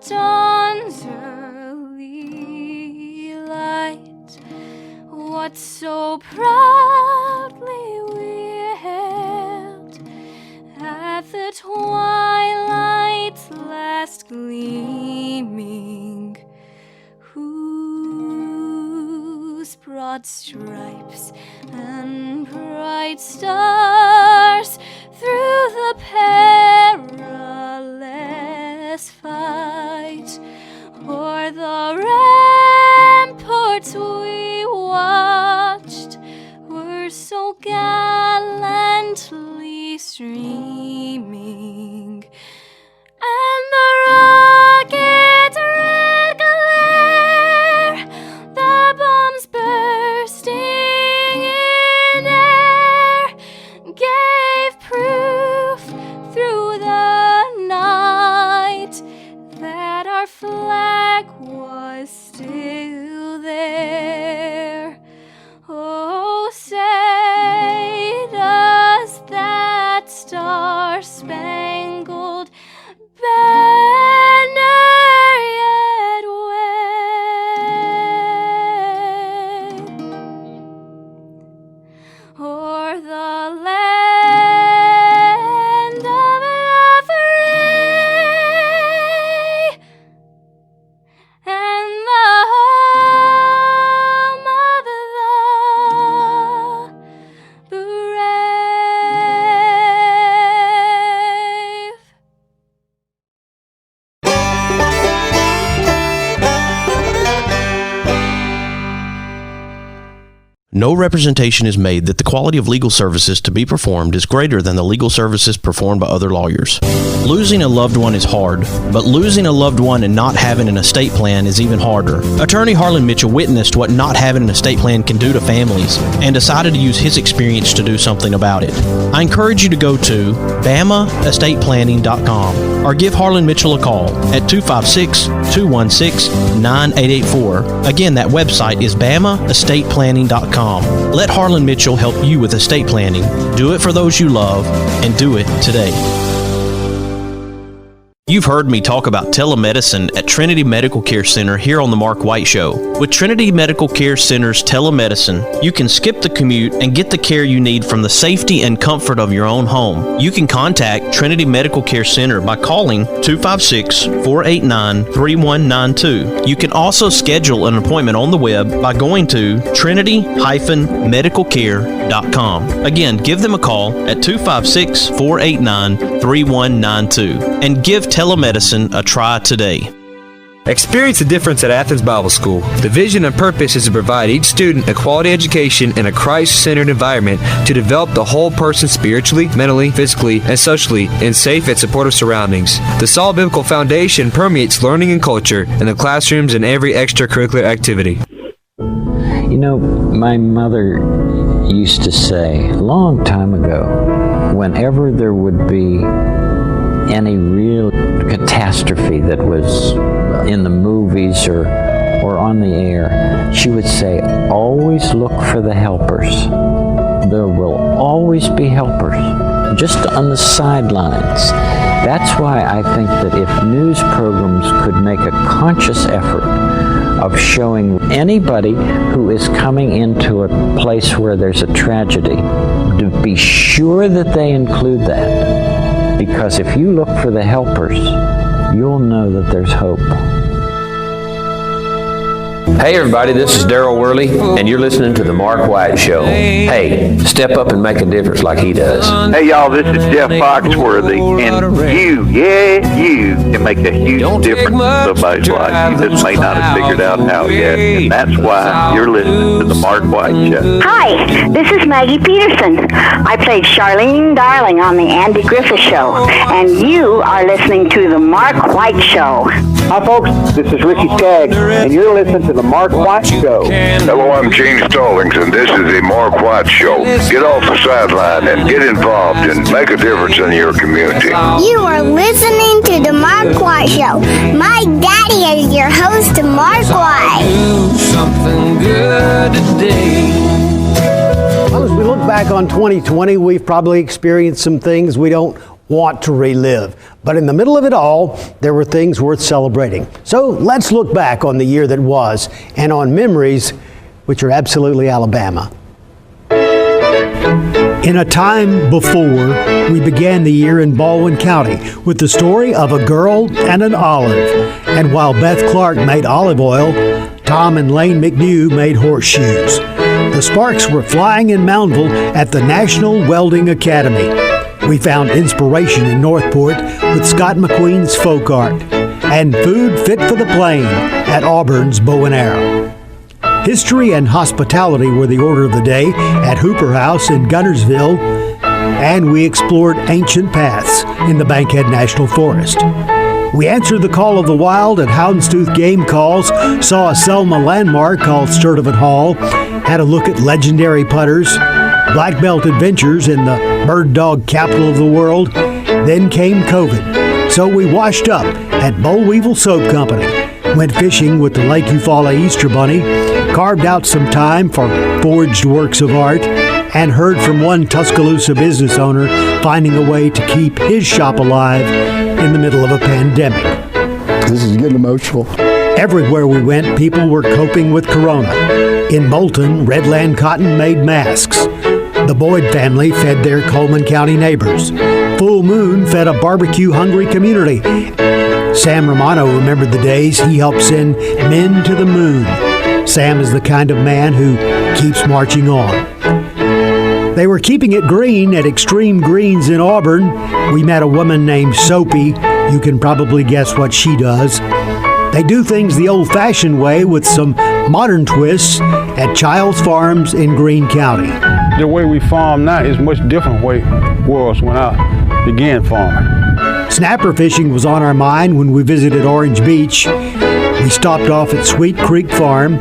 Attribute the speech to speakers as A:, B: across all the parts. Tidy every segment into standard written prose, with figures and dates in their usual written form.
A: dawn's early light, what so proudly we hailed at the twilight's last gleaming, whose broad stripes and bright stars through the perilous fight o'er the ramparts we watched were so gallantly streaming, and the rocket's red glare, the bombs bursting in air, gave proof through the night that our flag was still there. Oh, say does that star-spangled banner yet wave o'er the land of the free and the home of the brave.
B: No representation is made that the quality of legal services to be performed is greater than the legal services performed by other lawyers. Losing a loved one is hard, but losing a loved one and not having an estate plan is even harder. Attorney Harlan Mitchell witnessed what not having an estate plan can do to families and decided to use his experience to do something about it. I encourage you to go to BamaEstatePlanning.com or give Harlan Mitchell a call at 256-216-9884. Again, that website is BamaEstatePlanning.com. Let Harlan Mitchell help you with estate planning. Do it for those you love, and do it today. You've heard me talk about telemedicine at Trinity Medical Care Center here on the Mark White Show. With Trinity Medical Care Center's telemedicine, you can skip the commute and get the care you need from the safety and comfort of your own home. You can contact Trinity Medical Care Center by calling 256-489-3192. You can also schedule an appointment on the web by going to trinity-medicalcare.com. Again, give them a call at 256-489-3192 and give telemedicine a try today.
C: Experience the difference at Athens Bible School. The vision and purpose is to provide each student a quality education in a Christ-centered environment to develop the whole person spiritually, mentally, physically, and socially in safe and supportive surroundings. The solid biblical foundation permeates learning and culture in the classrooms and every extracurricular activity.
D: You know, my mother used to say a long time ago, whenever there would be any real catastrophe that was in the movies or on the air, she would say, always look for the helpers. There will always be helpers, just on the sidelines. That's why I think that if news programs could make a conscious effort of showing anybody who is coming into a place where there's a tragedy, to be sure that they include that. Because if you look for the helpers, you'll know that there's hope.
E: Hey everybody, this is Darryl Worley, and you're listening to The Mark White Show. Hey, step up and make a difference like he does.
F: Hey y'all, this is Jeff Foxworthy, and you can make a huge difference in somebody's life. You just may not have figured out how yet, and that's why you're listening to The Mark White Show.
G: Hi, this is Maggie Peterson. I played Charlene Darling on The Andy Griffith Show, and you are listening to The Mark White Show.
H: Hi folks, this is Ricky Skaggs, and you're listening to The Mark White Show.
I: Hello, I'm Gene Stallings, and this is The Mark White Show. Get off the sideline and get involved and make a difference in your community.
J: You are listening to The Mark White Show. My daddy is your host, Mark White.
K: Do something good today.
L: Well, as we look back on 2020, we've probably experienced some things we don't want to relive. But in the middle of it all, there were things worth celebrating. So let's look back on the year that was and on memories which are absolutely Alabama. In a time before, we began the year in Baldwin County with the story of a girl and an olive. And while Beth Clark made olive oil, Tom and Lane McNew made horseshoes. The sparks were flying in Moundville at the National Welding Academy. We found inspiration in Northport with Scott McQueen's folk art and food fit for the plane at Auburn's Bow and Arrow. History and hospitality were the order of the day at Hooper House in Gunnersville, and we explored ancient paths in the Bankhead National Forest. We answered the call of the wild at Houndstooth Game Calls, saw a Selma landmark called Sturtevant Hall, had a look at legendary putters, black belt adventures in the bird dog capital of the world. Then came COVID, so we washed up at Boll Weevil Soap Company, went fishing with the Lake Eufaula Easter Bunny, carved out some time for forged works of art, and heard from one Tuscaloosa business owner finding a way to keep his shop alive in the middle of a pandemic.
M: This is getting emotional.
L: Everywhere we went, people were coping with corona. In Moulton, Redland Cotton made masks. The Boyd family fed their Coleman County neighbors. Full Moon fed a barbecue-hungry community. Sam Romano remembered the days he helped send men to the moon. Sam is the kind of man who keeps marching on. They were keeping it green at Extreme Greens in Auburn. We met a woman named Soapy. You can probably guess what she does. They do things the old-fashioned way with some modern twists at Childs Farms in Greene County.
N: The way we farm now is much different way it was when I began farming.
L: Snapper fishing was on our mind when we visited Orange Beach. We stopped off at Sweet Creek Farm,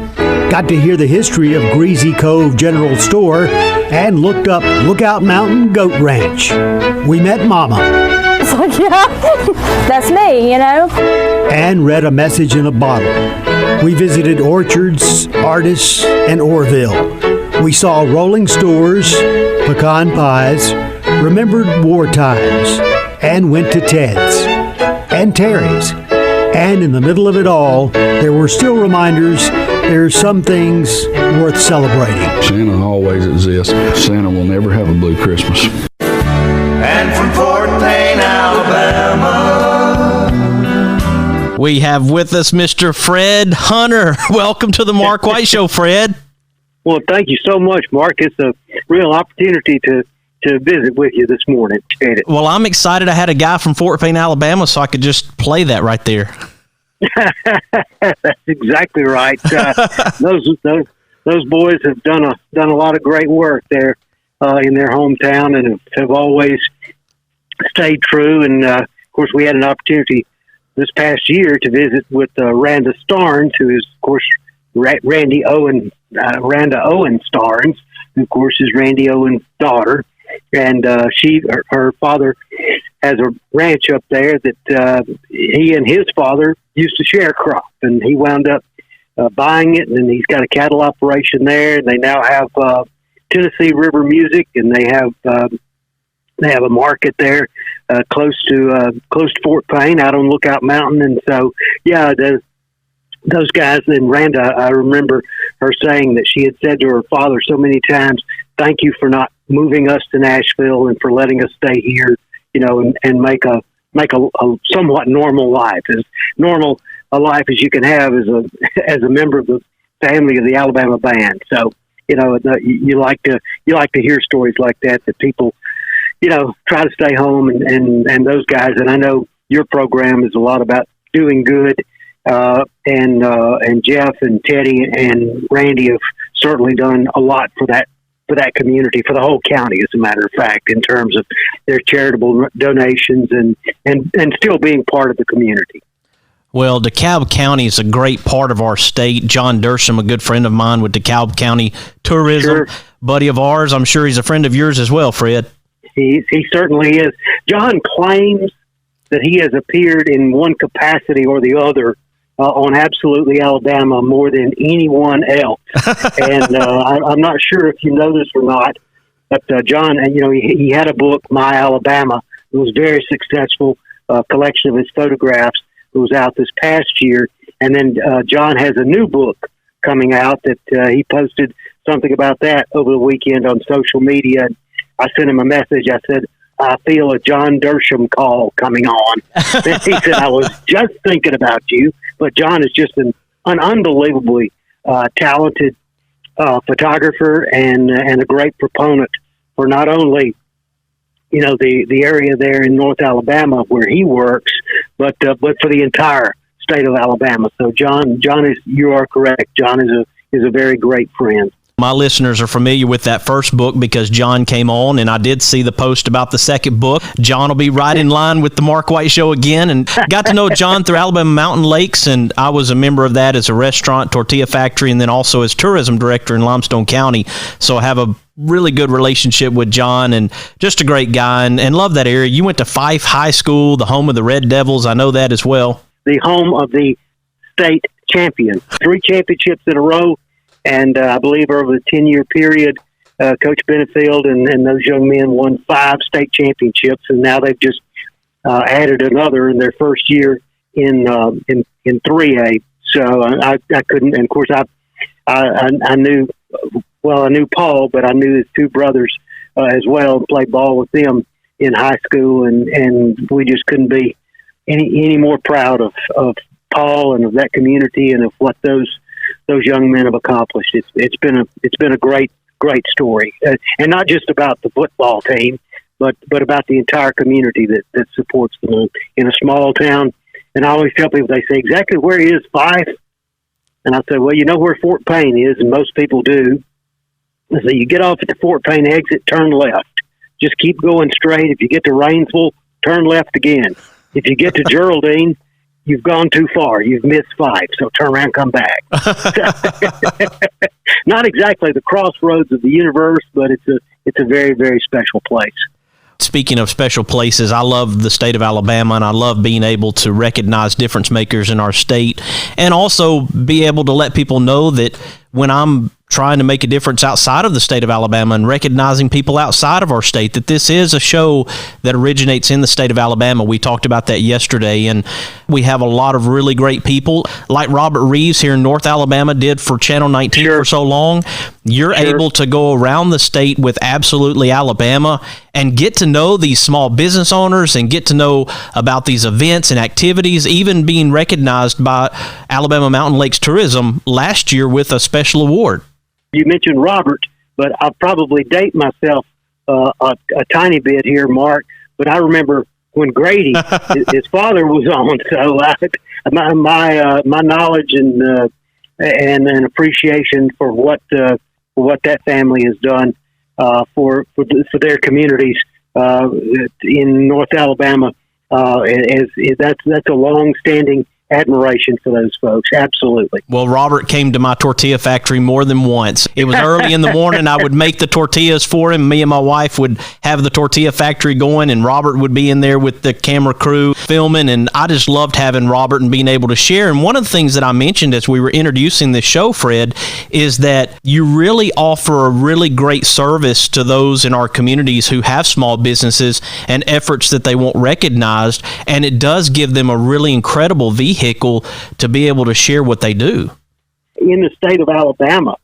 L: got to hear the history of Greasy Cove General Store, and looked up Lookout Mountain Goat Ranch. We met Mama.
O: So yeah, that's me, you know.
L: And read a message in a bottle. We visited orchards, artists, and Orville. We saw rolling stores, pecan pies, remembered war times, and went to Ted's and Terry's. And in the middle of it all, there were still reminders there's some things worth celebrating.
M: Santa always exists. Santa will never have a blue Christmas.
K: And from Fort Payne, Alabama,
B: we have with us Mr. Fred Hunter. Welcome to the Mark White Show, Fred.
P: Well, thank you so much, Mark. It's a real opportunity to visit with you this morning. Appreciate it.
B: Well, I'm excited. I had a guy from Fort Payne, Alabama, so I could just play that right there.
P: That's exactly right. Those boys have done a lot of great work there in their hometown, and have always stayed true. And of course, we had an opportunity this past year to visit with Randa Starnes, who is, of course, Randa Owen Starnes, who, of course, is Randy Owen's daughter. And her father has a ranch up there that he and his father used to sharecrop, and he wound up buying it, and he's got a cattle operation there. And they now have Tennessee River Music, and they have a market there close to Fort Payne, out on Lookout Mountain. And so, yeah, those guys. And Randa, I remember her saying that she had said to her father so many times, "Thank you for not moving us to Nashville and for letting us stay here, you know, and make a somewhat normal life, as normal a life as you can have as a member of the family of the Alabama band." So, you know, you like to hear stories like that people, you know, try to stay home, and those guys. And I know your program is a lot about doing good, and Jeff and Teddy and Randy have certainly done a lot for that community, for the whole county, as a matter of fact, in terms of their charitable donations and still being part of the community.
B: Well, DeKalb County is a great part of our state. John Dersham, a good friend of mine with DeKalb County Tourism, sure. Buddy of ours. I'm sure he's a friend of yours as well, Fred.
P: He certainly is. John claims that he has appeared in one capacity or the other on Absolutely Alabama more than anyone else. And I'm not sure if you know this or not, but John, you know, he had a book, My Alabama, was very successful collection of his photographs. It was out this past year. And then John has a new book coming out that he posted something about that over the weekend on social media. I sent him a message. I said, I feel a John Dersham call coming on. He said, I was just thinking about you. But John is just an unbelievably talented photographer and a great proponent for not only, you know, the area there in North Alabama where he works, but for the entire state of Alabama. So John is, you are correct. John is a very great friend.
B: My listeners are familiar with that first book because John came on, and I did see the post about the second book. John will be right in line with the Mark White Show again, and got to know John through Alabama Mountain Lakes, and I was a member of that as a restaurant, tortilla factory, and then also as tourism director in Limestone County. So I have a really good relationship with John, and just a great guy, and love that area. You went to Fife High School, the home of the Red Devils. I know that as well.
P: The home of the state champion. 3 championships in a row. And I believe over the 10-year period, Coach Benefield and those young men won 5 state championships, and now they've just added another in their first year in 3A. So I couldn't, and of course I knew Paul, but I knew his 2 brothers as well, and played ball with them in high school, and we just couldn't be any more proud of Paul and of that community and of what those young men have accomplished. It's been a great story, and not just about the football team, but about the entire community that supports them in a small town. And I always tell people, they say, exactly where is Fife? And I say, well, you know where Fort Payne is, and most people do. I say, you get off at the Fort Payne exit, turn left. Just keep going straight. If you get to Rainsville, turn left again. If you get to Geraldine, you've gone too far. You've missed Fife, so turn around, come back. Not exactly the crossroads of the universe, but it's a very, very special place.
B: Speaking of special places, I love the state of Alabama, and I love being able to recognize difference makers in our state, and also be able to let people know that when I'm trying to make a difference outside of the state of Alabama and recognizing people outside of our state, that this is a show that originates in the state of Alabama. We talked about that yesterday, and we have a lot of really great people like Robert Reeves here in North Alabama did for Channel 19 for so long. You're able to go around the state with Absolutely Alabama and get to know these small business owners and get to know about these events and activities, even being recognized by Alabama Mountain Lakes Tourism last year with a special award.
P: You mentioned Robert, but I'll probably date myself a tiny bit here, Mark. But I remember when Grady, his father, was on. So my knowledge and appreciation for what that family has done for their communities in North Alabama that's a long-standing admiration for those folks. Absolutely.
B: Well, Robert came to my tortilla factory more than once. It was early in the morning. I would make the tortillas for him. Me and my wife would have the tortilla factory going, and Robert would be in there with the camera crew filming, and I just loved having Robert and being able to share. And one of the things that I mentioned as we were introducing this show, Fred, is that you really offer a really great service to those in our communities who have small businesses and efforts that they want recognized, and it does give them a really incredible vehicle to be able to share what they do.
P: In the state of Alabama,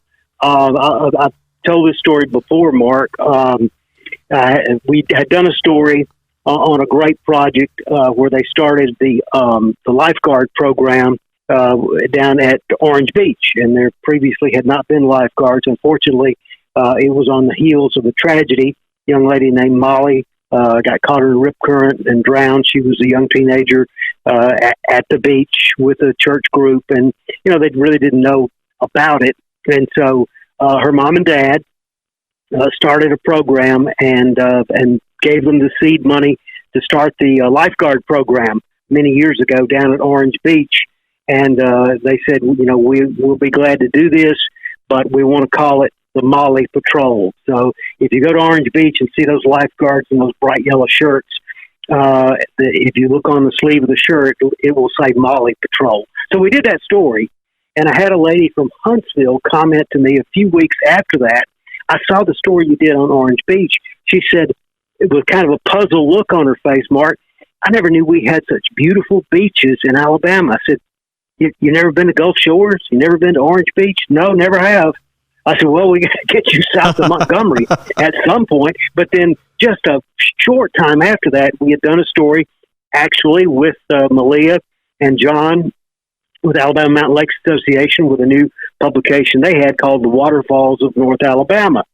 P: I've told this story before, Mark. We had done a story on a great project where they started the lifeguard program down at Orange Beach, and there previously had not been lifeguards. Unfortunately, it was on the heels of a tragedy. A young lady named Molly got caught in a rip current and drowned. She was a young teenager at the beach with a church group, and they really didn't know about it. And so her mom and dad started a program and gave them the seed money to start the lifeguard program many years ago down at Orange Beach. And they said, we'll be glad to do this, but we want to call it the Molly Patrol. So if you go to Orange Beach and see those lifeguards in those bright yellow shirts, if you look on the sleeve of the shirt, it will say Molly Patrol. So we did that story, and I had a lady from Huntsville comment to me a few weeks after that. I saw the story you did on Orange Beach. She said, with kind of a puzzled look on her face, Mark, I never knew we had such beautiful beaches in Alabama. I said, you never been to Gulf Shores? You never been to Orange Beach? No, never have. I said, well, we got to get you south of Montgomery at some point. But then just a short time after that, we had done a story actually with Malia and John with Alabama Mountain Lakes Association with a new publication they had called The Waterfalls of North Alabama.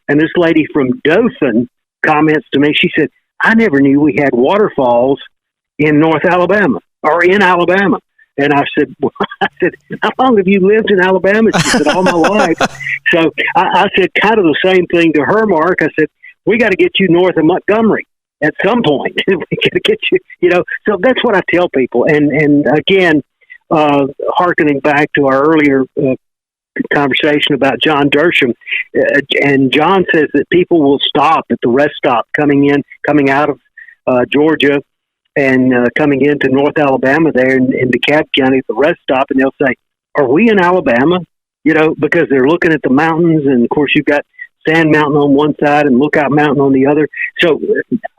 P: And this lady from Dothan comments to me, she said, I never knew we had waterfalls in North Alabama or in Alabama. And I said, how long have you lived in Alabama? She said, all my life. So I said kind of the same thing to her, Mark. I said, we got to get you north of Montgomery at some point. We got to get you, so that's what I tell people. And again, hearkening back to our earlier conversation about John Dersham, and John says that people will stop at the rest stop coming out of Georgia and coming into North Alabama there in DeKalb County at the rest stop, and they'll say, are we in Alabama? Because they're looking at the mountains, and of course you've got Sand Mountain on one side and Lookout Mountain on the other. So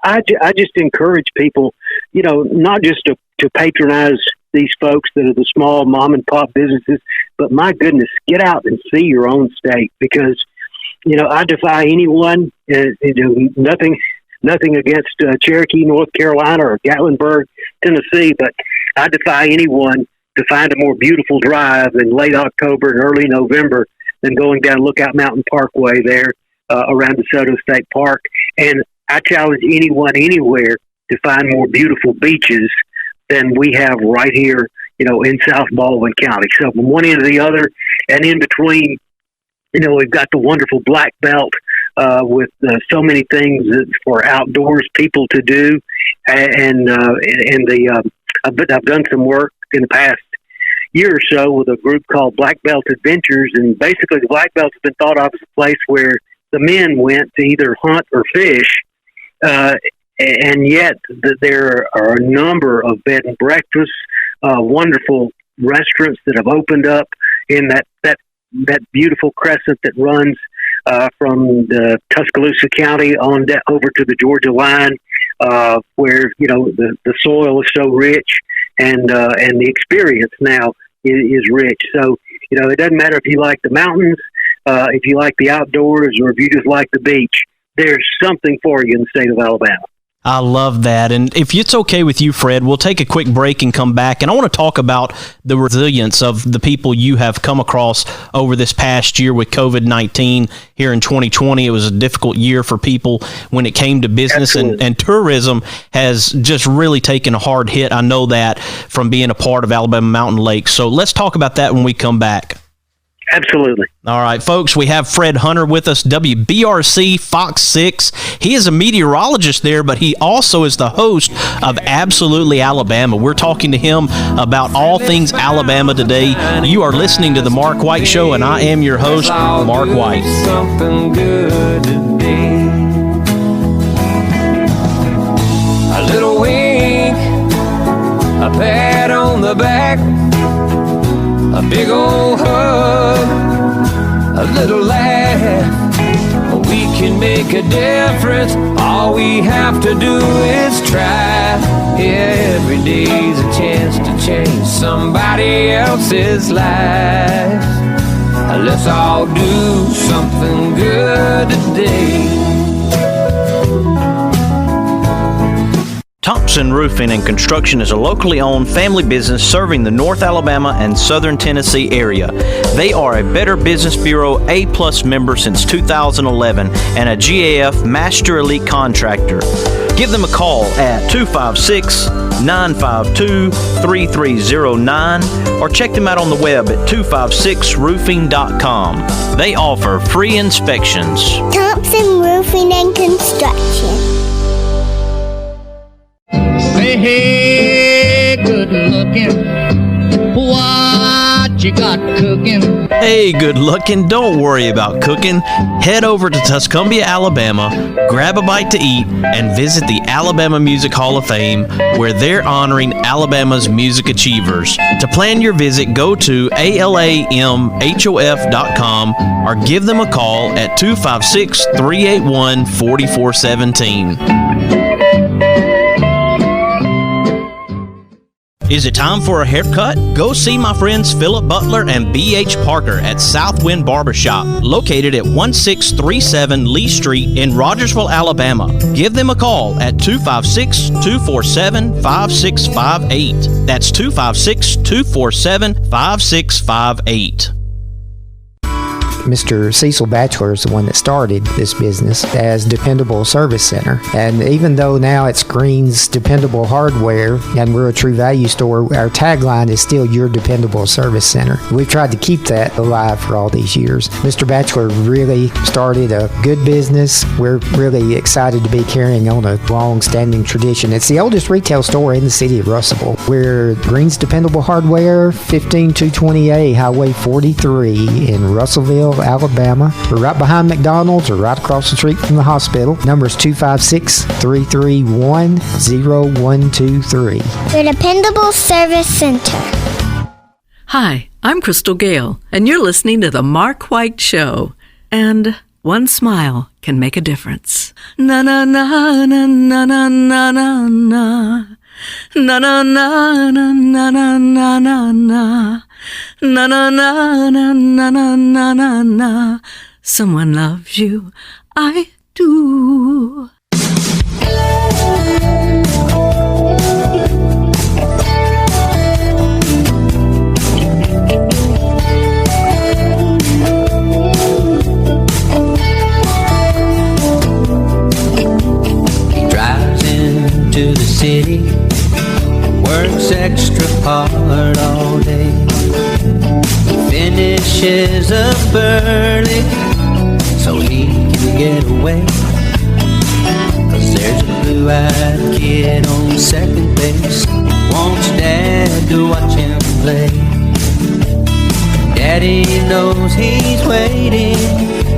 P: I just encourage people, not just to patronize these folks that are the small mom and pop businesses, but my goodness, get out and see your own state, because, I defy anyone, nothing against Cherokee, North Carolina, or Gatlinburg, Tennessee, but I defy anyone to find a more beautiful drive in late October and early November than going down Lookout Mountain Parkway there around DeSoto State Park. And I challenge anyone anywhere to find more beautiful beaches than we have right here, in South Baldwin County. So from one end to the other, and in between, we've got the wonderful Black Belt with so many things for outdoors people to do, and I've done some work in the past year or so with a group called Black Belt Adventures, and basically the Black Belt has been thought of as a place where the men went to either hunt or fish, and yet there are a number of bed and breakfasts, wonderful restaurants that have opened up in that beautiful crescent that runs from the Tuscaloosa County on over to the Georgia line, where the soil is so rich and the experience now is rich. So it doesn't matter if you like the mountains, if you like the outdoors, or if you just like the beach. There's something for you in the state of Alabama.
B: I love that. And if it's okay with you, Fred, we'll take a quick break and come back. And I want to talk about the resilience of the people you have come across over this past year with COVID-19 here in 2020. It was a difficult year for people when it came to business, and tourism has just really taken a hard hit. I know that from being a part of Alabama Mountain Lakes. So let's talk about that when we come back.
P: Absolutely.
B: All right, folks, we have Fred Hunter with us, WBRC FOX6. He is a meteorologist there, but he also is the host of Absolutely Alabama. We're talking to him about all things Alabama today. You are listening to The Mark White Show, and I am your host, Mark White.
K: Something good today. A little wink, a pat on the back, a big old hug, a little laugh. We can make a difference. All we have to do is try. Yeah, every day's a chance to change somebody else's life. Let's all do something good today.
B: Thompson Roofing and Construction is a locally owned family business serving the North Alabama and Southern Tennessee area. They are a Better Business Bureau A+ member since 2011 and a GAF Master Elite Contractor. Give them a call at 256-952-3309 or check them out on the web at 256roofing.com. They offer free inspections.
J: Thompson Roofing and Construction.
Q: Hey, hey, good looking. What you got cooking?
B: Hey, good looking, don't worry about cooking. Head over to Tuscumbia, Alabama, grab a bite to eat, and visit the Alabama Music Hall of Fame, where they're honoring Alabama's music achievers. To plan your visit, go to alamhof.com or give them a call at 256-381-4417. Is it time for a haircut? Go see my friends Philip Butler and B.H. Parker at Southwind Barbershop, located at 1637 Lee Street in Rogersville, Alabama. Give them a call at 256-247-5658. That's 256-247-5658.
R: Mr. Cecil Batchelor is the one that started this business as Dependable Service Center. And even though now it's Green's Dependable Hardware and we're a True Value store, our tagline is still Your Dependable Service Center. We've tried to keep that alive for all these years. Mr. Batchelor really started a good business. We're really excited to be carrying on a long-standing tradition. It's the oldest retail store in the city of Russellville. We're Green's Dependable Hardware, 15220A Highway 43 in Russellville, Alabama. We're right behind McDonald's or right across the street from the hospital. Number is 256-331-0123.
J: Your Dependable Service Center.
S: Hi, I'm Crystal Gale, and you're listening to The Mark White Show. And one smile can make a difference. Na na na na na na na na na. Na na na na na na na na na. Na na na na na na na na na. Someone loves you, I do.
K: He drives into the city, works extra hard all day. Finishes up early so he can get away. 'Cause there's a blue-eyed kid on second base, wants Dad to watch him play. Daddy knows he's waiting,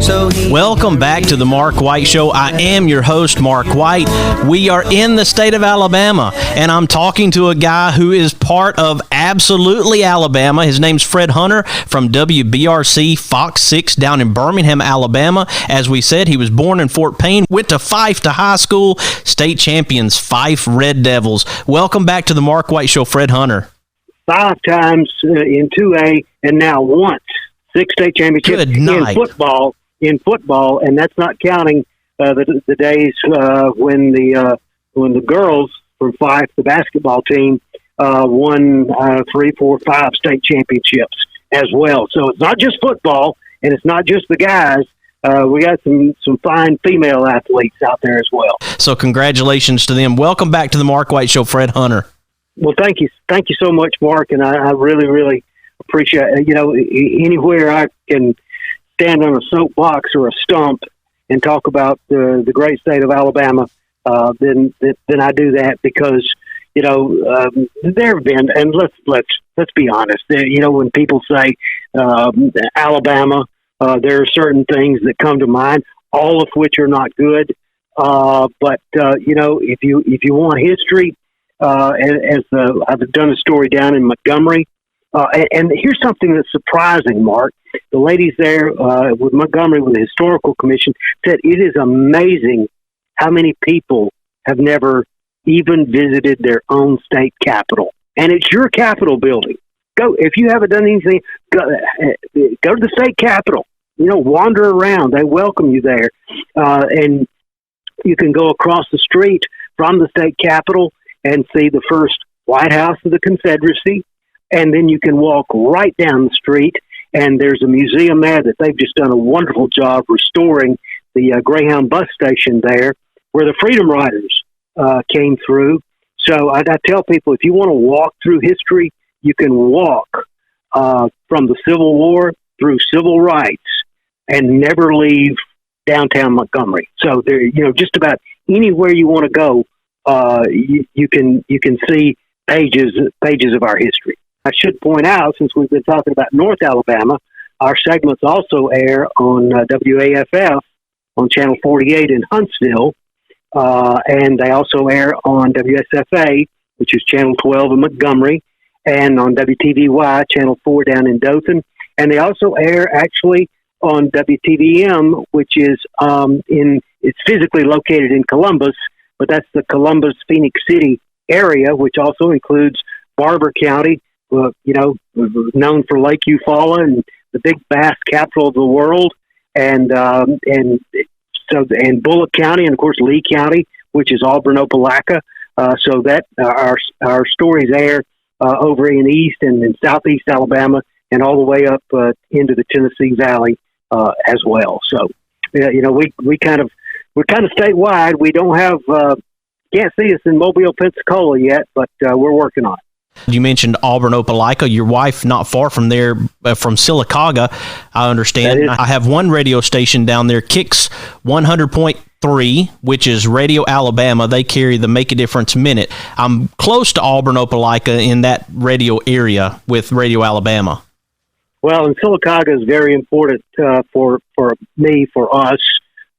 K: so he...
B: Welcome back to the Mark White Show. I am your host, Mark White. We are in the state of Alabama, and I'm talking to a guy who is part of Absolutely Alabama. His name's Fred Hunter from WBRC FOX6 down in Birmingham, Alabama. As we said, he was born in Fort Payne, went to Fife to high school, state champions, Fife Red Devils. Welcome back to the Mark White Show, Fred Hunter.
P: 5 times in 2A, and now once 6 state championships in football, and that's not counting the days when the girls from Fife, the basketball team, won 3, 4, 5 state championships as well. So it's not just football, and it's not just the guys. We got some fine female athletes out there as well.
B: So congratulations to them. Welcome back to the Mark White Show, Fred Hunter.
P: Well, thank you so much, Mark, and I really, really appreciate it. You know, anywhere I can stand on a soapbox or a stump and talk about the great state of Alabama, then I do that because, you know, there have been, and let's be honest, you know, when people say Alabama, there are certain things that come to mind, all of which are not good. But you know, if you want history, I've done a story down in Montgomery, and here's something that's surprising, Mark. The ladies there with Montgomery, with the Historical Commission, said it is amazing how many people have never even visited their own state capitol, and it's your capitol building. Go if you haven't done anything. Go to the state capitol. You know, wander around. They welcome you there, and you can go across the street from the state capitol and see the first White House of the Confederacy. And then you can walk right down the street, and there's a museum there that they've just done a wonderful job restoring the Greyhound bus station there, where the Freedom Riders came through. So I tell people, if you want to walk through history, you can walk from the Civil War through civil rights and never leave downtown Montgomery. So there, you know, just about anywhere you want to go, you can see pages of our history. I should point out, since we've been talking about North Alabama, our segments also air on WAFF on Channel 48 in Huntsville, and they also air on WSFA, which is Channel 12 in Montgomery, and on WTVY, Channel 4 down in Dothan. And they also air actually on WTVM, which is it's physically located in Columbus, but that's the Columbus-Phoenix City area, which also includes Barber County, known for Lake Eufaula and the big bass capital of the world, and Bullock County, and of course Lee County, which is Auburn, Opelika. So that our stories air over in East and in Southeast Alabama, and all the way up into the Tennessee Valley as well. So, we're kind of statewide. We don't have can't see us in Mobile, Pensacola yet, but we're working on it.
B: You mentioned Auburn, Opelika. Your wife not far from there, from Sylacauga, I understand. I have one radio station down there, Kicks 100.3, which is Radio Alabama. They carry the Make a Difference Minute. I'm close to Auburn, Opelika in that radio area with Radio Alabama.
P: Well, and Sylacauga is very important for me, for us,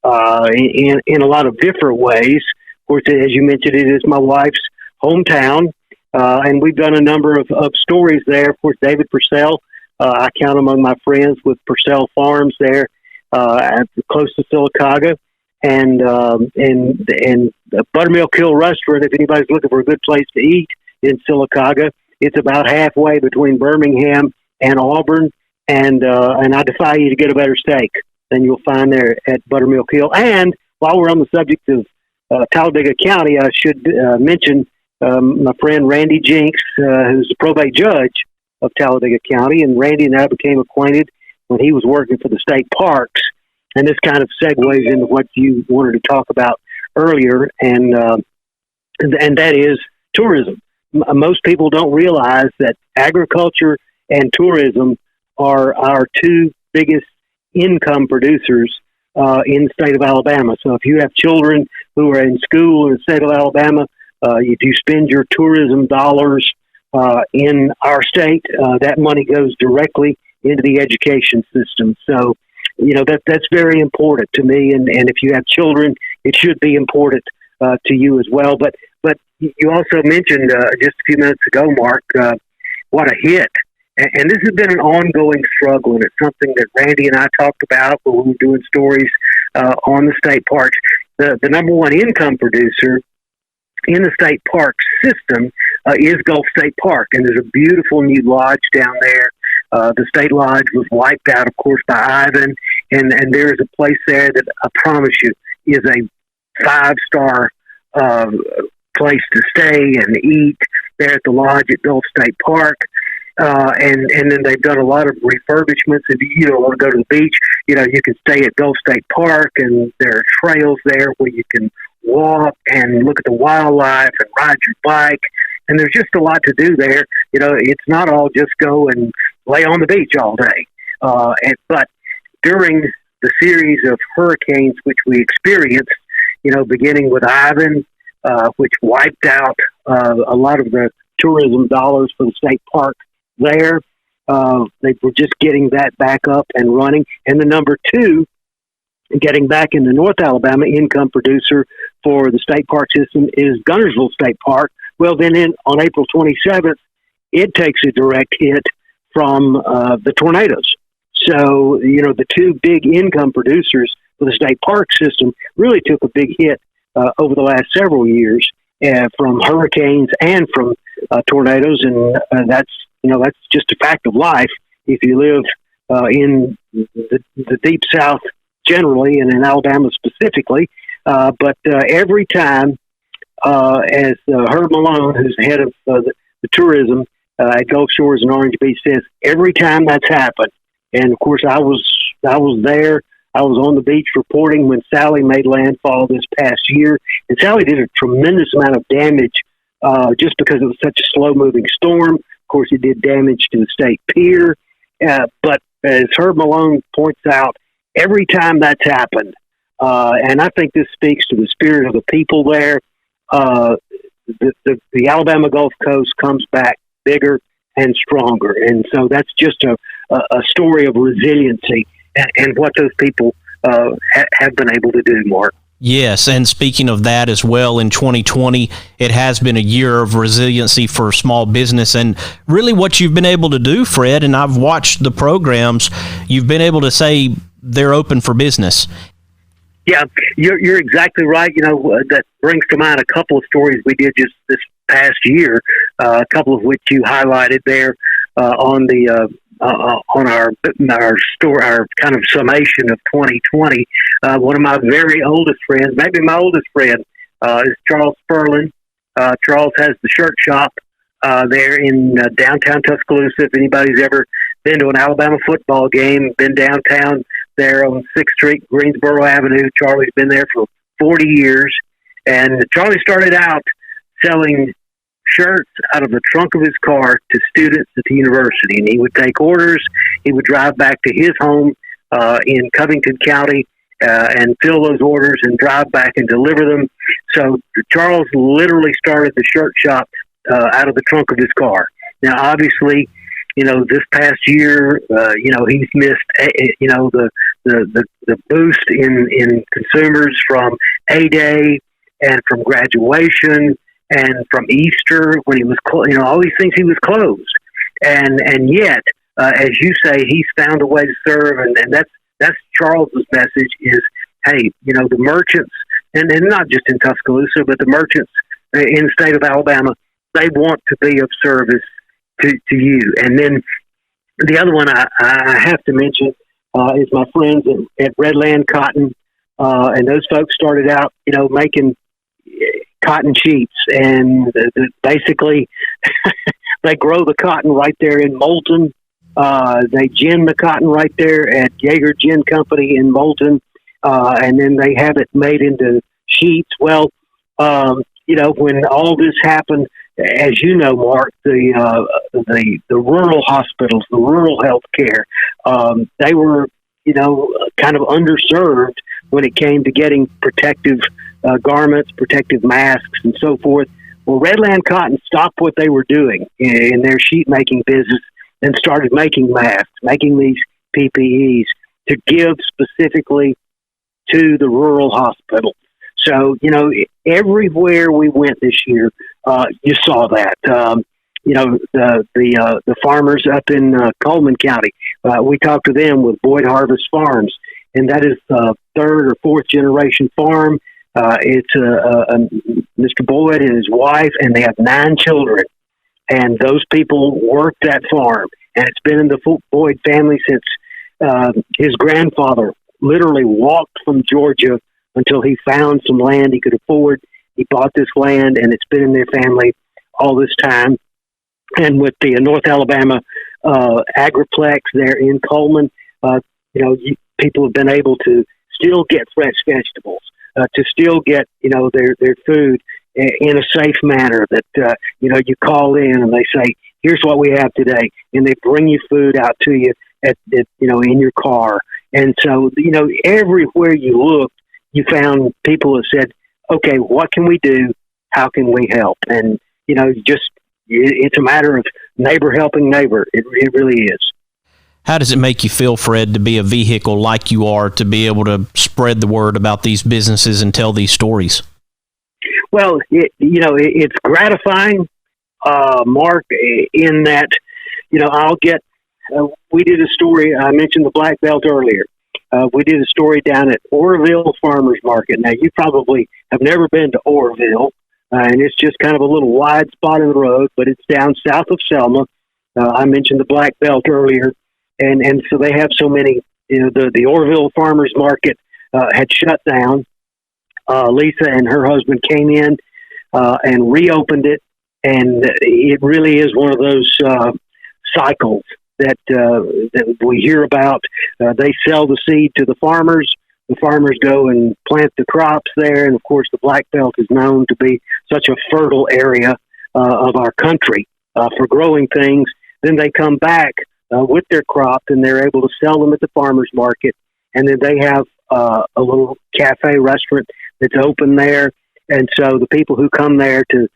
P: in a lot of different ways. Of course, as you mentioned, it is my wife's hometown. And we've done a number of stories there. Of course, David Purcell, I count among my friends with Purcell Farms there, close to Sylacauga, and the Buttermilk Hill Restaurant. If anybody's looking for a good place to eat in Sylacauga, it's about halfway between Birmingham and Auburn, and I defy you to get a better steak than you'll find there at Buttermilk Hill. And while we're on the subject of Talladega County, I should mention my friend Randy Jinks, who's the probate judge of Talladega County, and Randy and I became acquainted when he was working for the state parks. And this kind of segues into what you wanted to talk about earlier, and that is tourism. Most people don't realize that agriculture and tourism are our two biggest income producers in the state of Alabama. So if you have children who are in school in the state of Alabama, if you spend your tourism dollars in our state, that money goes directly into the education system. So, that's very important to me. And if you have children, it should be important to you as well. But you also mentioned just a few minutes ago, Mark, what a hit. And this has been an ongoing struggle, and it's something that Randy and I talked about when we were doing stories on the state parks. The number one income producer in the state park system is Gulf State Park, and there's a beautiful new lodge down there. The state lodge was wiped out, of course, by Ivan, and there is a place there that I promise you is a 5-star place to stay and eat there at the lodge at Gulf State Park. And then they've done a lot of refurbishments. If you don't want to go to the beach, you can stay at Gulf State Park, and there are trails there where you can walk and look at the wildlife and ride your bike. And there's just a lot to do there. It's not all just go and lay on the beach all day. But during the series of hurricanes which we experienced, beginning with Ivan, which wiped out a lot of the tourism dollars for the state park there, they were just getting that back up and running. And the number two, getting back into North Alabama, income producer for the state park system is Gunnersville State Park. Well, then on April 27th, it takes a direct hit from the tornadoes. So, the two big income producers for the state park system really took a big hit over the last several years from hurricanes and from tornadoes. And that's just a fact of life if you live in the Deep South generally, and in Alabama specifically. But every time, as Herb Malone, who's head of the tourism at Gulf Shores and Orange Beach, says, every time that's happened, and of course I was there. I was on the beach reporting when Sally made landfall this past year, and Sally did a tremendous amount of damage just because it was such a slow-moving storm. Of course, it did damage to the state pier. But as Herb Malone points out, every time that's happened, and I think this speaks to the spirit of the people there, the Alabama Gulf Coast comes back bigger and stronger. And so that's just a story of resiliency and what those people have been able to do, Mark.
B: Yes, and speaking of that as well, in 2020, it has been a year of resiliency for small business, and really what you've been able to do, Fred, and I've watched the programs, you've been able to say they're open for business.
P: Yeah, you're exactly right. That brings to mind a couple of stories we did just this past year, a couple of which you highlighted there on our store, our kind of summation of 2020. One of my very oldest friends, maybe my oldest friend, is Charles Sperlin. Charles has the shirt shop there in downtown Tuscaloosa. If anybody's ever been to an Alabama football game, been downtown there on 6th Street, Greensboro Avenue, Charlie's been there for 40 years. And Charlie started out selling shirts out of the trunk of his car to students at the university. And he would take orders. He would drive back to his home in Covington County and fill those orders and drive back and deliver them. So Charles literally started the shirt shop out of the trunk of his car. Now, obviously, this past year, he's missed, the boost in consumers from A-Day and from graduation and from Easter when he was, all these things he was closed. And yet, as you say, he's found a way to serve. And that's Charles's message is, hey, the merchants, and not just in Tuscaloosa, but the merchants in the state of Alabama, they want to be of service to you. And then the other one I have to mention is my friends at Redland Cotton. And those folks started out, making cotton sheets. And basically, they grow the cotton right there in Moulton. They gin the cotton right there at Jaeger Gin Company in Moulton. And then they have it made into sheets. Well, when all this happened, as you know, Mark, the rural hospitals, the rural health care, they were, kind of underserved when it came to getting protective garments, protective masks, and so forth. Well, Redland Cotton stopped what they were doing in their sheet making business and started making masks, making these PPEs to give specifically to the rural hospital. So, everywhere we went this year, you saw that. The farmers up in Coleman County, we talked to them with Boyd Harvest Farms, and that is the third or fourth generation farm. It's Mr. Boyd and his wife, and they have 9 children. And those people work that farm, and it's been in the Boyd family since his grandfather literally walked from Georgia until he found some land he could afford. He bought this land, and it's been in their family all this time. And with the North Alabama Agriplex there in Coleman, people have been able to still get fresh vegetables, to still get, their food in a safe manner that, you call in and they say, here's what we have today. And they bring you food out to you at in your car. And so, everywhere you looked, you found people that said, okay, what can we do? How can we help? And, it's a matter of neighbor helping neighbor. It really is.
B: How does it make you feel, Fred, to be a vehicle like you are, to be able to spread the word about these businesses and tell these stories?
P: Well, it's gratifying, Mark, in that, I'll get, we did a story, I mentioned the Black Belt earlier. We did a story down at Oroville Farmers Market. Now, you probably have never been to Oroville, and it's just kind of a little wide spot in the road, but it's down south of Selma. I mentioned the Black Belt earlier, and so they have so many, the Oroville Farmers Market had shut down. Lisa and her husband came in and reopened it, and it really is one of those cycles that we hear about. They sell the seed to the farmers. The farmers go and plant the crops there. And, of course, the Black Belt is known to be such a fertile area of our country for growing things. Then they come back with their crops, and they're able to sell them at the farmers market. And then they have a little cafe restaurant that's open there. And so the people who come there to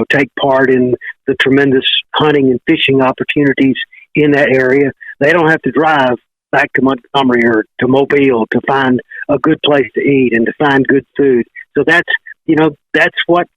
P: take part in the tremendous hunting and fishing opportunities in that area. They don't have to drive back to Montgomery or to Mobile to find a good place to eat and to find good food. So that's what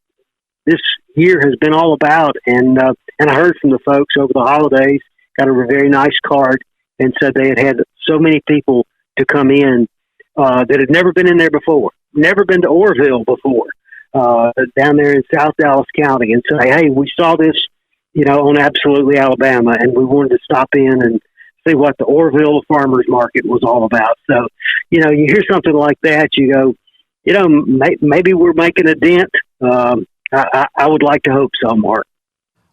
P: this year has been all about. And I heard from the folks over the holidays, got a very nice card, and said they had so many people to come in that had never been in there before, never been to Orville before, down there in South Dallas County, and say, hey, we saw this, on Absolutely Alabama, and we wanted to stop in and see what the Orville Farmers Market was all about. So, you hear something like that, you go, maybe we're making a dent. I would like to hope so, Mark.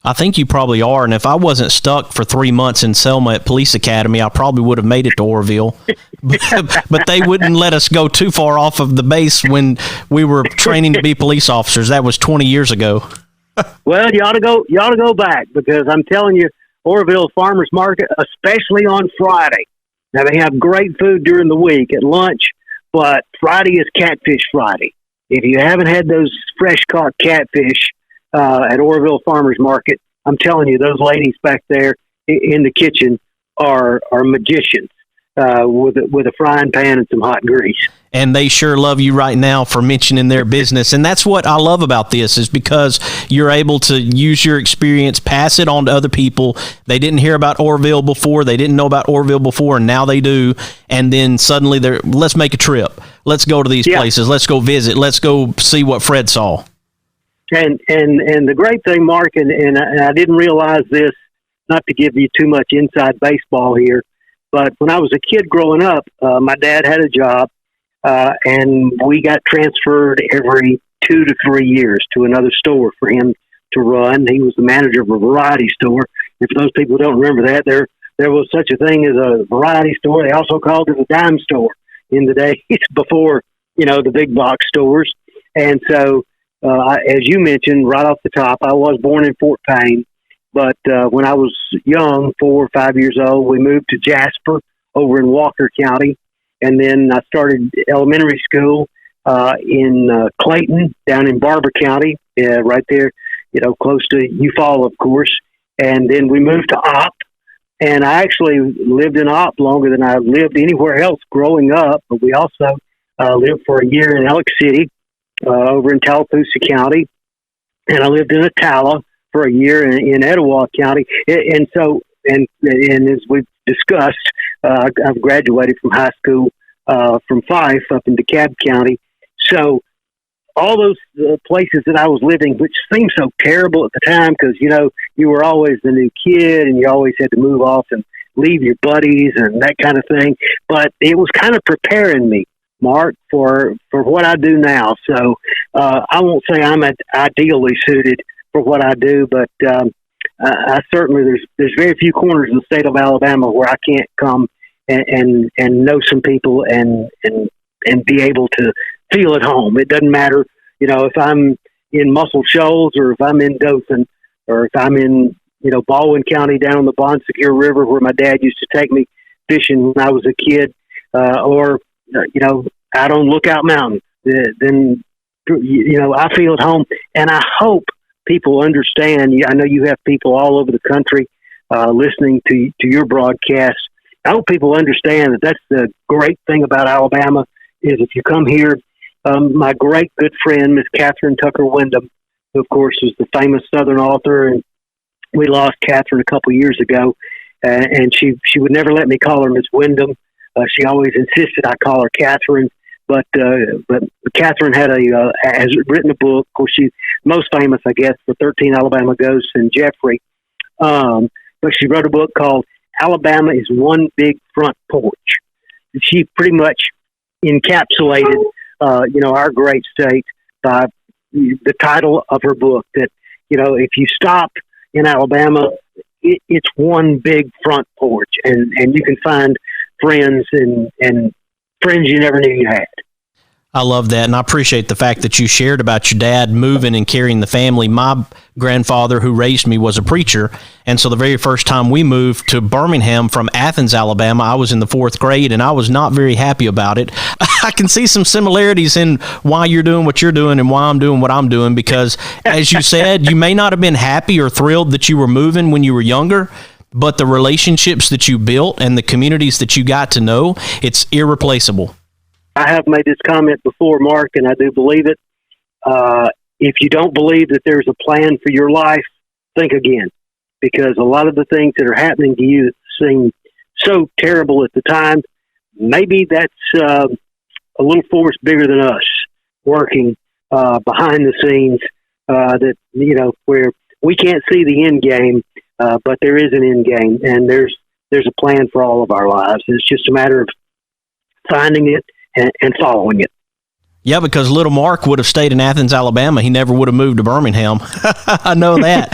B: I think you probably are, and if I wasn't stuck for 3 months in Selma at Police Academy, I probably would have made it to Orville. But they wouldn't let us go too far off of the base when we were training to be police officers. That was 20 years ago.
P: Well, you ought to go back, because I'm telling you, Orville Farmers Market, especially on Friday. Now, they have great food during the week at lunch, but Friday is Catfish Friday. If you haven't had those fresh caught catfish at Orville Farmers Market, I'm telling you, those ladies back there in the kitchen are magicians with a frying pan and some hot grease.
B: And they sure love you right now for mentioning their business. And that's what I love about this, is because you're able to use your experience, pass it on to other people. They didn't hear about Orville before. They didn't know about Orville before, and now they do. And then suddenly let's make a trip. Let's go to these places. Let's go visit. Let's go see what Fred saw.
P: And the great thing, Mark, and I didn't realize this, not to give you too much inside baseball here, but when I was a kid growing up, my dad had a job, and we got transferred every 2 to 3 years to another store for him to run. He was the manager of a variety store. And for those people who don't remember that, there was such a thing as a variety store. They also called it a dime store in the days before, the big box stores. And so, as you mentioned right off the top, I was born in Fort Payne, but when I was young, 4 or 5 years old, we moved to Jasper over in Walker County. And then I started elementary school in Clayton, down in Barber County, right there, close to Eufaula, of course. And then we moved to Opp, and I actually lived in Opp longer than I lived anywhere else growing up. But we also lived for a year in Elk City, over in Tallapoosa County, and I lived in Attala for a year in Etowah County. And so, and as we've discussed, I've graduated from high school from Fife up in DeKalb County. So all those places that I was living, which seemed so terrible at the time, because, you were always the new kid and you always had to move off and leave your buddies and that kind of thing. But it was kind of preparing me, Mark, for what I do now. So I won't say I'm ideally suited for what I do, but I certainly, there's very few corners in the state of Alabama where I can't come and know some people and be able to feel at home. It doesn't matter, if I'm in Muscle Shoals or if I'm in Dothan or if I'm in, Baldwin County down on the Bon Secours River where my dad used to take me fishing when I was a kid, or, out on Lookout Mountain, then, I feel at home. And I hope people understand. I know you have people all over the country listening to your broadcast. I hope people understand that that's the great thing about Alabama is if you come here, my great good friend, Miss Catherine Tucker Wyndham, who of course is the famous Southern author, and we lost Catherine a couple years ago, and she would never let me call her Miss Wyndham. She always insisted I call her Catherine. But Catherine has written a book. Of course, she's most famous, I guess, for 13 Alabama Ghosts and Jeffrey. But she wrote a book called Alabama is One Big Front Porch. She pretty much encapsulated, our great state by the title of her book. That if you stop in Alabama, it's one big front porch, and you can find friends and friends you never knew you had.
B: I love that, and I appreciate the fact that you shared about your dad moving and carrying the family. My grandfather, who raised me, was a preacher, and so the very first time we moved to Birmingham from Athens, Alabama, I was in the 4th grade, and I was not very happy about it. I can see some similarities in why you're doing what you're doing and why I'm doing what I'm doing, because, as you said, you may not have been happy or thrilled that you were moving when you were younger, but the relationships that you built and the communities that you got to know, it's irreplaceable.
P: I have made this comment before, Mark, and I do believe it. If you don't believe that there's a plan for your life, think again, because a lot of the things that are happening to you seem so terrible at the time, maybe that's a little force bigger than us working behind the scenes that, where we can't see the end game, but there is an end game, and there's a plan for all of our lives. It's just a matter of finding it and following it.
B: Yeah, because little Mark would have stayed in Athens, Alabama. He never would have moved to Birmingham. I know that.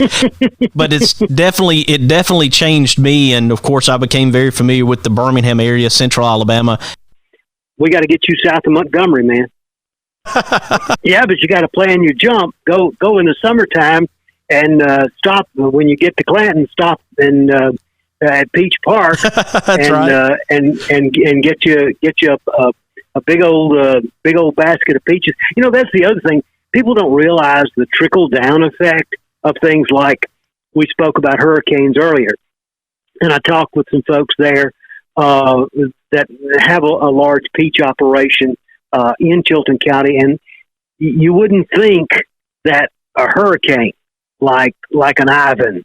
B: But it definitely changed me, and of course I became very familiar with the Birmingham area, Central Alabama.
P: We got to get you south of Montgomery, man. Yeah, but you got to plan your jump. Go in the summertime and stop when you get to Clanton. Stop and at Peach Park and
B: right.
P: and get you a big old basket of peaches. That's the other thing. People don't realize the trickle down effect of things like we spoke about hurricanes earlier. And I talked with some folks there that have a large peach operation in Chilton County, and you wouldn't think that a hurricane like an Ivan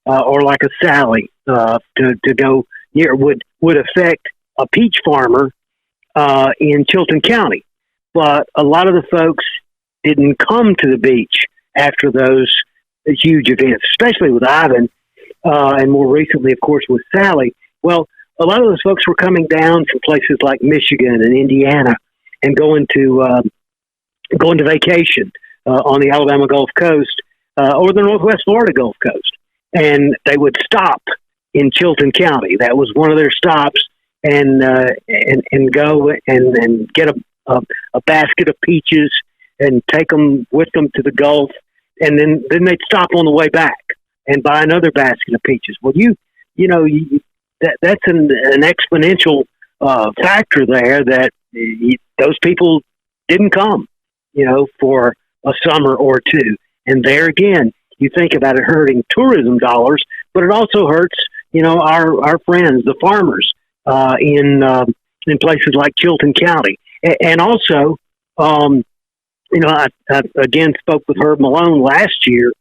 P: or like a Sally to go near would affect a peach farmer in Chilton County. But a lot of the folks didn't come to the beach after those huge events, especially with Ivan, and more recently, of course, with Sally. Well, a lot of those folks were coming down from places like Michigan and Indiana and going to vacation on the Alabama Gulf Coast or the Northwest Florida Gulf Coast. And they would stop in Chilton County. That was one of their stops, and go and get a basket of peaches and take them with them to the Gulf, and then they'd stop on the way back and buy another basket of peaches. Well, that's an exponential factor there that those people didn't come, for a summer or two. And there again, you think about it hurting tourism dollars, but it also hurts, our friends, the farmers, in places like Chilton County. And also, I again spoke with Herb Malone last year,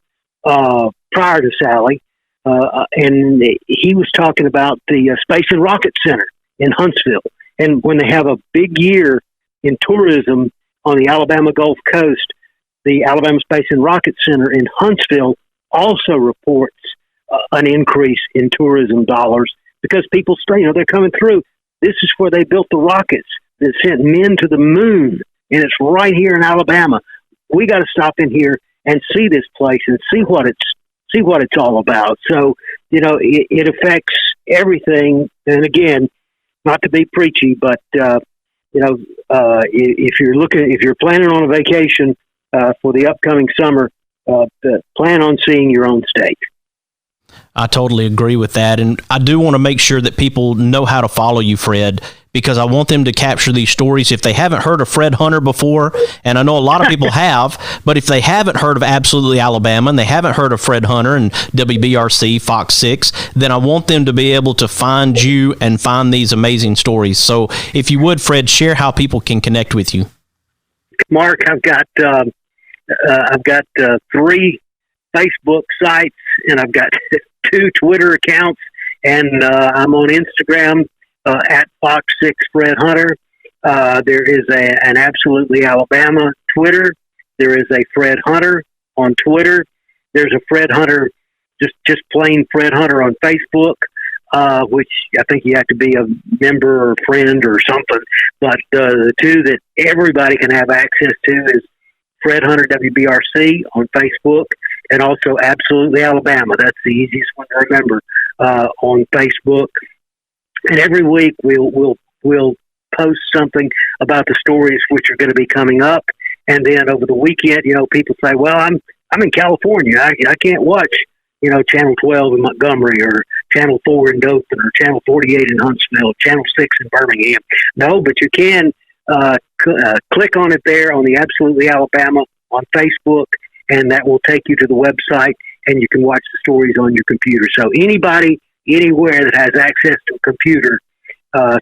P: prior to Sally, and he was talking about the Space and Rocket Center in Huntsville. And when they have a big year in tourism on the Alabama Gulf Coast, the Alabama Space and Rocket Center in Huntsville also reports an increase in tourism dollars because people stay, they're coming through. This is where they built the rockets that sent men to the moon, and it's right here in Alabama. We got to stop in here and see this place and see what it's all about. So, it affects everything. And again, not to be preachy, but if you're planning on a vacation for the upcoming summer, plan on seeing your own state.
B: I totally agree with that. And I do want to make sure that people know how to follow you, Fred, because I want them to capture these stories. If they haven't heard of Fred Hunter before, and I know a lot of people have, but if they haven't heard of Absolutely Alabama and they haven't heard of Fred Hunter and WBRC FOX6, then I want them to be able to find you and find these amazing stories. So if you would, Fred, share how people can connect with you.
P: Mark, I've got 3 Facebook sites, and I've got 2 Twitter accounts, and I'm on Instagram at FOX6 Fred Hunter. There is an Absolutely Alabama Twitter. There is a Fred Hunter on Twitter. There's a Fred Hunter, just plain Fred Hunter on Facebook, which I think you have to be a member or friend or something. But the 2 that everybody can have access to is Fred Hunter WBRC on Facebook, and also Absolutely Alabama. That's the easiest one to remember on Facebook. And every week we'll post something about the stories which are going to be coming up. And then over the weekend, people say, well, I'm in California. I can't watch, Channel 12 in Montgomery or Channel 4 in Dothan or Channel 48 in Huntsville, Channel 6 in Birmingham. No, but you can click on it there on the Absolutely Alabama on Facebook, and that will take you to the website, and you can watch the stories on your computer. So anybody, anywhere that has access to a computer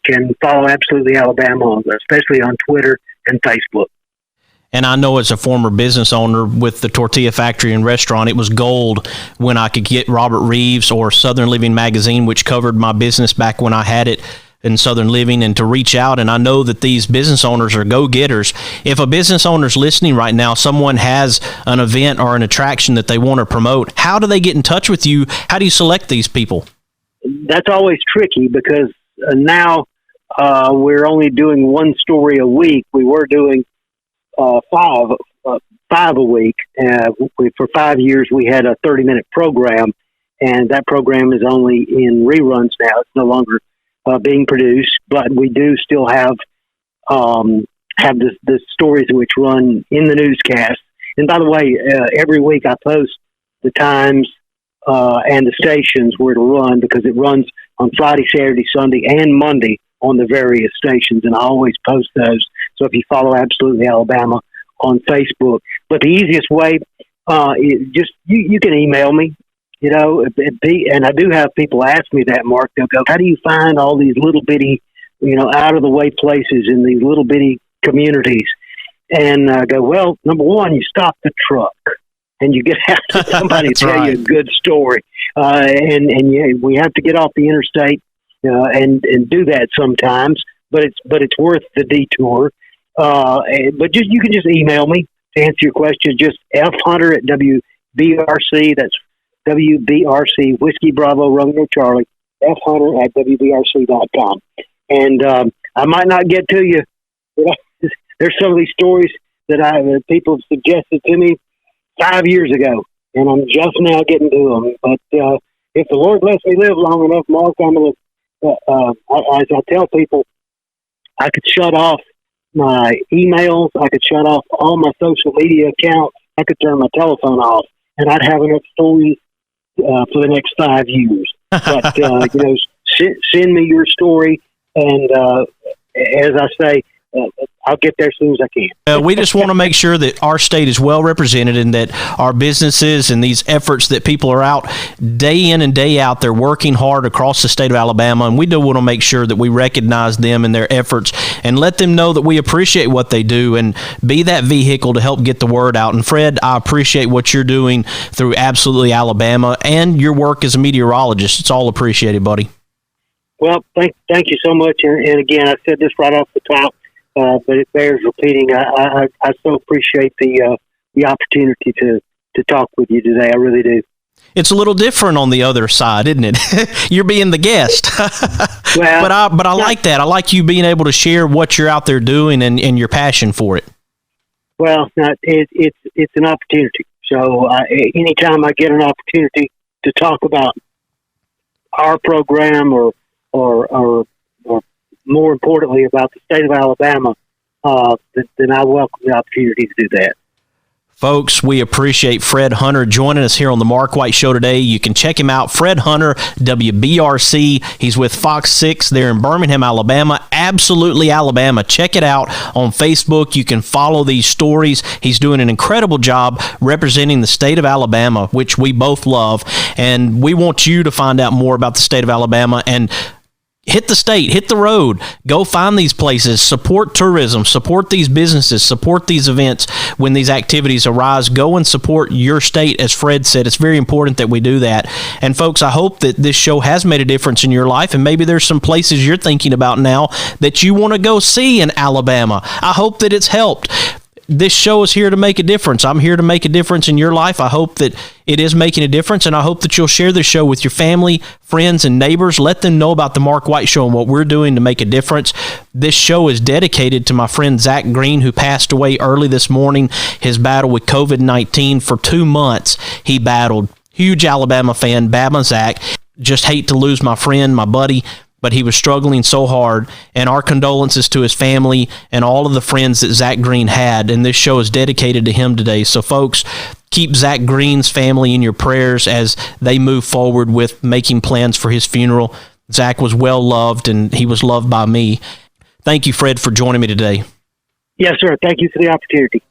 P: can follow Absolutely Alabama, especially on Twitter and Facebook.
B: And I know as a former business owner with the Tortilla Factory and Restaurant, it was gold when I could get Robert Reeves or Southern Living Magazine, which covered my business back when I had it in Southern Living, and to reach out. And I know that these business owners are go-getters. If a business owner's listening right now, someone has an event or an attraction that they want to promote, how do they get in touch with you? How do you select these people?
P: That's always tricky because now we're only doing one story a week. We were doing five a week. For 5 years, we had a 30-minute program, and that program is only in reruns now. It's no longer being produced, but we do still have the stories which run in the newscast. And by the way, every week I post the times and the stations where to run, because it runs on Friday, Saturday, Sunday, and Monday on the various stations, and I always post those. So if you follow Absolutely Alabama on Facebook, but the easiest way is just you can email me. And I do have people ask me that, Mark. They'll go, how do you find all these little bitty, out of the way places in these little bitty communities? And I go, well, number one, you stop the truck and you get after somebody to tell you a good story. We have to get off the interstate and do that sometimes, but it's worth the detour. But you can just email me to answer your question. Just fhunter at WBRC. That's WBRC, Whiskey Bravo Romeo Charlie, fhunter at WBRC.com. And I might not get to you. There's some of these stories that people have suggested to me 5 years ago, and I'm just now getting to them. But if the Lord lets me live long enough, Mark, I'm going to, as I tell people, I could shut off my emails. I could shut off all my social media accounts. I could turn my telephone off, and I'd have enough stories for the next 5 years. But, send me your story. And as I say, I'll get there as soon as I can.
B: We just want to make sure that our state is well represented and that our businesses and these efforts that people are out day in and day out, they're working hard across the state of Alabama, and we do want to make sure that we recognize them and their efforts and let them know that we appreciate what they do and be that vehicle to help get the word out. And Fred, I appreciate what you're doing through Absolutely Alabama and your work as a meteorologist. It's all appreciated, buddy.
P: Well, thank you so much. And again, I said this right off the top, but it bears repeating. I so appreciate the opportunity to talk with you today. I really do.
B: It's a little different on the other side, isn't it? You're being the guest. Well, but I like that. I like you being able to share what you're out there doing and your passion for it.
P: Well, it's an opportunity. So anytime I get an opportunity to talk about our program or more importantly about the state of Alabama, then I welcome the opportunity to do that.
B: Folks, we appreciate Fred Hunter joining us here on the Mark White Show today. You can check him out, Fred Hunter, WBRC. He's with Fox 6 there in Birmingham, Alabama. Absolutely Alabama. Check it out on Facebook. You can follow these stories. He's doing an incredible job representing the state of Alabama, which we both love. And we want you to find out more about the state of Alabama and hit the state, hit the road, go find these places, support tourism, support these businesses, support these events when these activities arise. Go and support your state, as Fred said. It's very important that we do that. And folks, I hope that this show has made a difference in your life, and maybe there's some places you're thinking about now that you want to go see in Alabama. I hope that it's helped. This show is here to make a difference. I'm here to make a difference in your life. I hope that it is making a difference, and I hope that you'll share this show with your family, friends, and neighbors. Let them know about the Mark White Show and what we're doing to make a difference. This show is dedicated to my friend Zach Green, who passed away early this morning. His battle with COVID-19 for 2 months, he battled. Huge Alabama fan, Bama Zach. Just hate to lose my friend, my buddy. but he was struggling so hard, and our condolences to his family and all of the friends that Zach Green had, and this show is dedicated to him today. So folks, keep Zach Green's family in your prayers as they move forward with making plans for his funeral. Zach was well loved, and he was loved by me. Thank you, Fred, for joining me today.
P: Yes, sir. Thank you for the opportunity.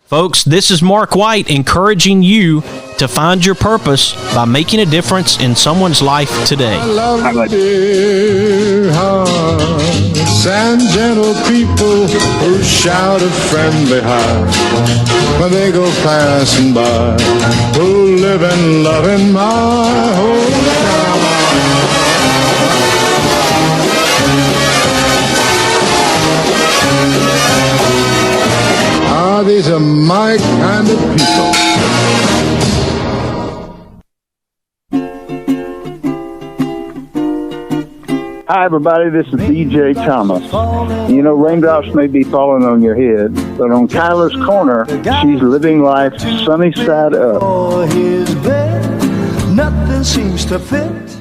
B: Folks, this is Mark White encouraging you to find your purpose by making a difference in someone's life today.
Q: I love dear hearts and gentle people who shout a friendly hi when they go passing by, who live and love in my hometown. These are my kind of people.
H: Hi, everybody. This is DJ Thomas. You know, raindrops may be falling on your head, but on Kyla's corner, she's living life sunny side up.
K: His bed, nothing seems to fit.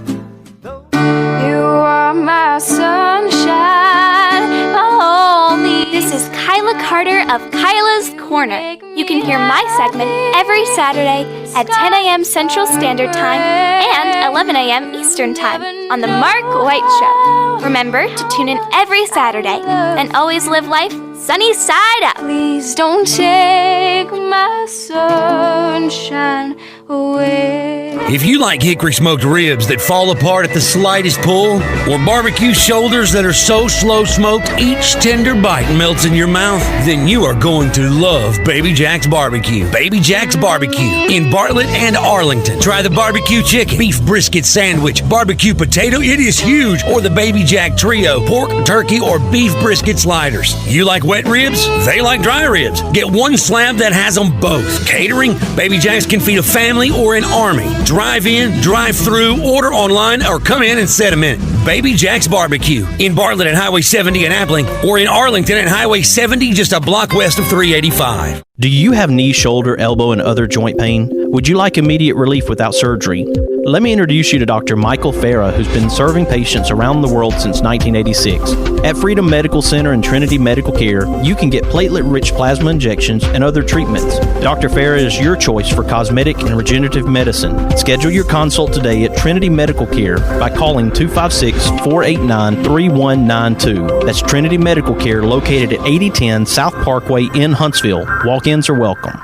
A: You are my sunshine, my only.
T: This is Kyla Carter of Kyla's Corner. You can hear my segment every Saturday at 10 a.m. Central Standard Time and 11 a.m. Eastern Time on The Mark White Show. Remember to tune in every Saturday and always live life sunny side up.
A: Please don't take my sunshine away.
U: If you like hickory smoked ribs that fall apart at the slightest pull, or barbecue shoulders that are so slow smoked each tender bite melts in your mouth, then you are going to love Baby Jack's Barbecue. Baby Jack's Barbecue in Bartlett and Arlington. Try the barbecue chicken, beef brisket sandwich, barbecue potato, it is huge, or the Baby Jack Trio, pork, turkey, or beef brisket sliders. You like wet ribs? They like dry ribs. Get one slab that has them both. Catering? Baby Jack's can feed a family or an army. Drive in, drive through, order online, or come in and set a minute. Baby Jack's Barbecue in Bartlett at Highway 70 in Appling, or in Arlington at Highway 70 just a block west of 385.
B: Do you have knee, shoulder, elbow, and other joint pain? Would you like immediate relief without surgery? Let me introduce you to Dr. Michael Farah, who's been serving patients around the world since 1986. At Freedom Medical Center and Trinity Medical Care, you can get platelet-rich plasma injections and other treatments. Dr. Farah is your choice for cosmetic and regenerative medicine. Schedule your consult today at Trinity Medical Care by calling 256-489-3192. That's Trinity Medical Care, located at 8010 South Parkway in Huntsville. Walk-ins are welcome.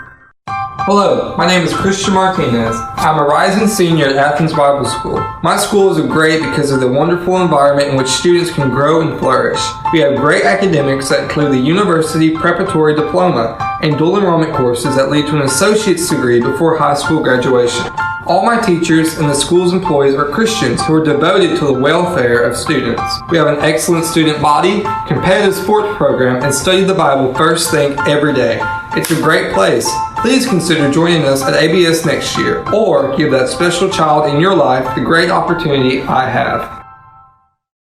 V: Hello, my name is Christian Martinez. I'm a rising senior at Athens Bible School. My school is great because of the wonderful environment in which students can grow and flourish. We have great academics that include the University Preparatory Diploma and dual enrollment courses that lead to an associate's degree before high school graduation. All my teachers and the school's employees are Christians who are devoted to the welfare of students. We have an excellent student body, competitive sports program, and study the Bible first thing every day. It's a great place. Please consider joining us at ABS next year, or give that special child in your life the great opportunity I have.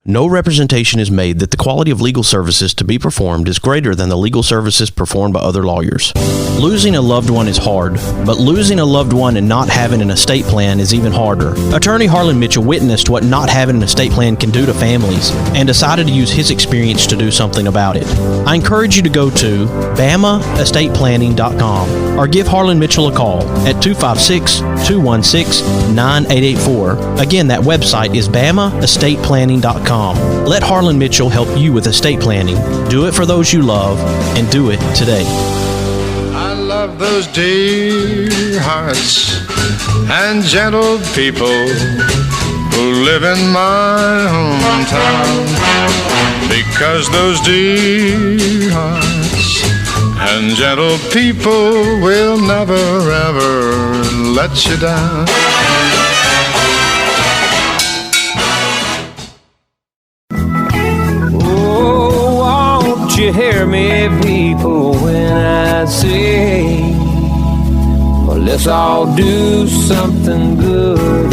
B: No representation is made that the quality of legal services to be performed is greater than the legal services performed by other lawyers. Losing a loved one is hard, but losing a loved one and not having an estate plan is even harder. Attorney Harlan Mitchell witnessed what not having an estate plan can do to families and decided to use his experience to do something about it. I encourage you to go to BamaEstatePlanning.com or give Harlan Mitchell a call at 256-216-9884. Again, that website is BamaEstatePlanning.com. Let Harlan Mitchell help you with estate planning. Do it for those you love, and do it today.
Q: I love those dear hearts and gentle people who live in my hometown, because those dear hearts and gentle people will never ever let you down.
K: You hear me, people, when I say, well, let's all do something good